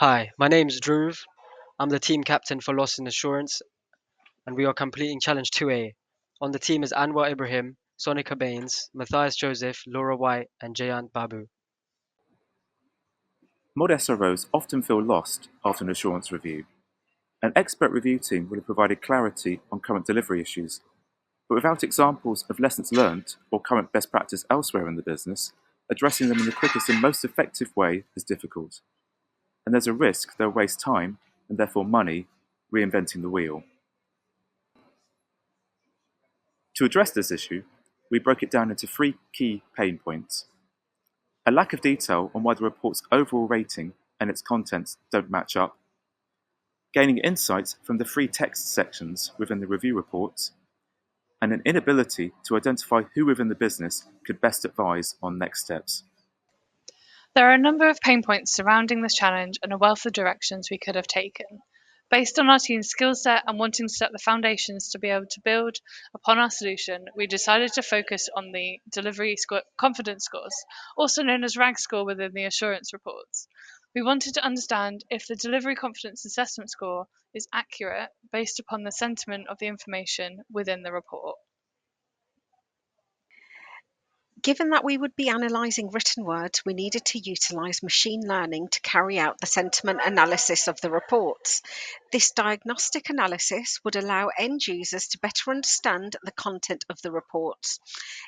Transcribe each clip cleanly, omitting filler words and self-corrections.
Hi, my name is Dhruv. I'm the team captain for Loss and Assurance, and we are completing Challenge 2A. On the team is Anwar Ibrahim, Sonika Baines, Matthias Joseph, Laura White, and Jayant Babu. Mod SROs often feel lost after an assurance review. An expert review team would have provided clarity on current delivery issues, but without examples of lessons learned or current best practice elsewhere in the business, addressing them in the quickest and most effective way is difficult. And there's a risk they'll waste time, and therefore money, reinventing the wheel. To address this issue, we broke it down into three key pain points. A lack of detail on why the report's overall rating and its contents don't match up, gaining insights from the free text sections within the review reports, and an inability to identify who within the business could best advise on next steps. There are a number of pain points surrounding this challenge and a wealth of directions we could have taken. Based on our team's skill set and wanting to set the foundations to be able to build upon our solution, we decided to focus on the confidence scores, also known as RAG score within the assurance reports. We wanted to understand if the delivery confidence assessment score is accurate based upon the sentiment of the information within the report. Given that we would be analysing written words, we needed to utilise machine learning to carry out the sentiment analysis of the reports. This diagnostic analysis would allow end users to better understand the content of the reports.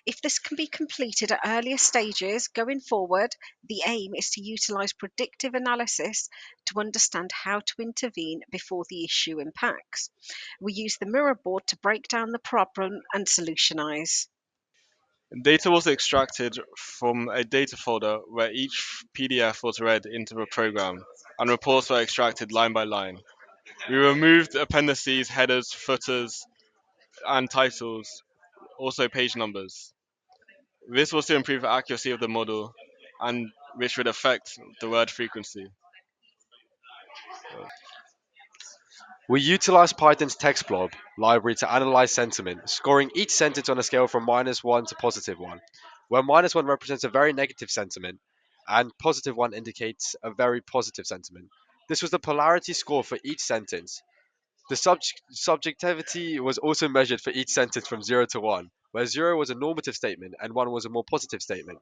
If this can be completed at earlier stages going forward, the aim is to utilise predictive analysis to understand how to intervene before the issue impacts. We use the mirror board to break down the problem and solutionise. Data was extracted from a data folder where each PDF was read into a program, and reports were extracted line by line. We removed appendices, headers, footers, and titles, also page numbers. This was to improve the accuracy of the model, and which would affect the word frequency. We utilize Python's text blob library to analyze sentiment, scoring each sentence on a scale from -1 to +1, where -1 represents a very negative sentiment and +1 indicates a very positive sentiment. This was the polarity score for each sentence. The subjectivity was also measured for each sentence from 0 to 1, where 0 was a normative statement and 1 was a more positive statement.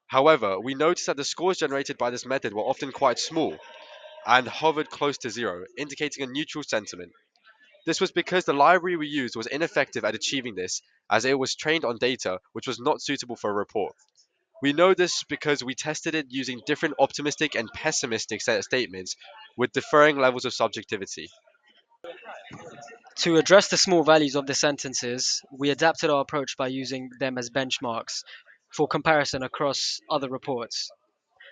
However, we noticed that the scores generated by this method were often quite small and hovered close to 0, indicating a neutral sentiment. This was because the library we used was ineffective at achieving this, as it was trained on data which was not suitable for a report. We know this because we tested it using different optimistic and pessimistic statements with differing levels of subjectivity. To address the small values of the sentences, we adapted our approach by using them as benchmarks for comparison across other reports.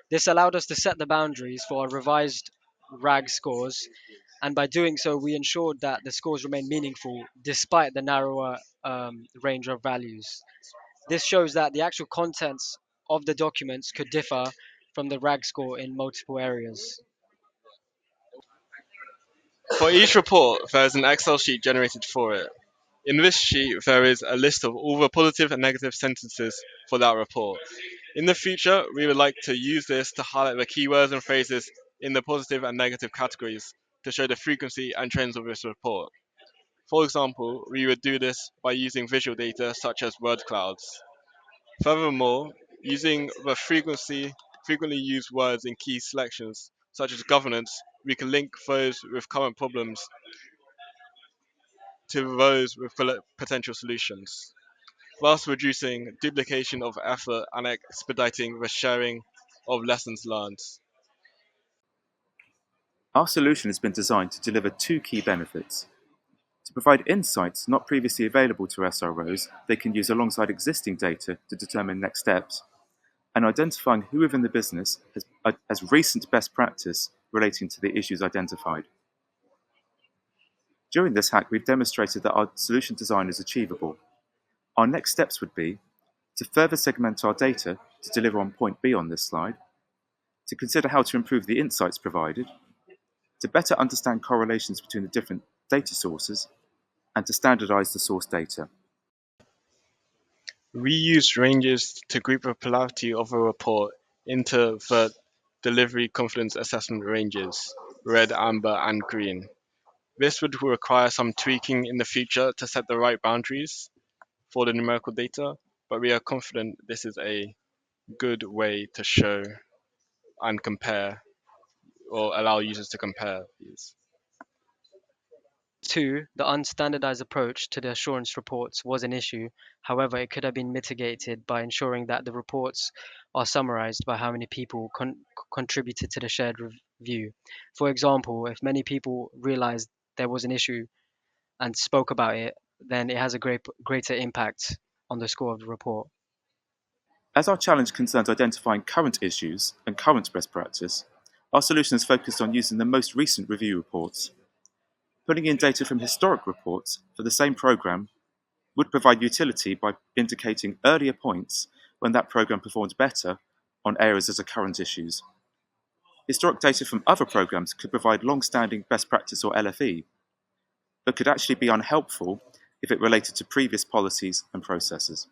This allowed us to set the boundaries for our revised RAG scores, and by doing so, we ensured that the scores remain meaningful despite the narrower range of values. This shows that the actual contents of the documents could differ from the RAG score in multiple areas. For each report, there is an Excel sheet generated for it. In this sheet, there is a list of all the positive and negative sentences for that report. In the future, we would like to use this to highlight the keywords and phrases in the positive and negative categories to show the frequency and trends of this report. For example, we would do this by using visual data such as word clouds. Furthermore, using the frequently used words in key selections, such as governance, we can link those with current problems to those with potential solutions, thus reducing duplication of effort and expediting the sharing of lessons learned. Our solution has been designed to deliver two key benefits. To provide insights not previously available to SROs they can use alongside existing data to determine next steps, and identifying who within the business has recent best practice relating to the issues identified. During this hack, we've demonstrated that our solution design is achievable. Our next steps would be to further segment our data to deliver on point B on this slide, to consider how to improve the insights provided, to better understand correlations between the different data sources, and to standardize the source data. We used ranges to group the polarity of a report into the delivery confidence assessment ranges, red, amber, and green. This would require some tweaking in the future to set the right boundaries for the numerical data, but we are confident this is a good way to show and compare or allow users to compare these. 2. The unstandardized approach to the assurance reports was an issue. However, it could have been mitigated by ensuring that the reports are summarized by how many people contributed to the shared review. For example, if many people realized there was an issue and spoke about it, then it has a greater impact on the score of the report. As our challenge concerns identifying current issues and current best practice, our solution is focused on using the most recent review reports. Putting in data from historic reports for the same program would provide utility by indicating earlier points when that program performed better on areas as are current issues. Historic data from other programs could provide long-standing best practice or LFE, but could actually be unhelpful if it related to previous policies and processes.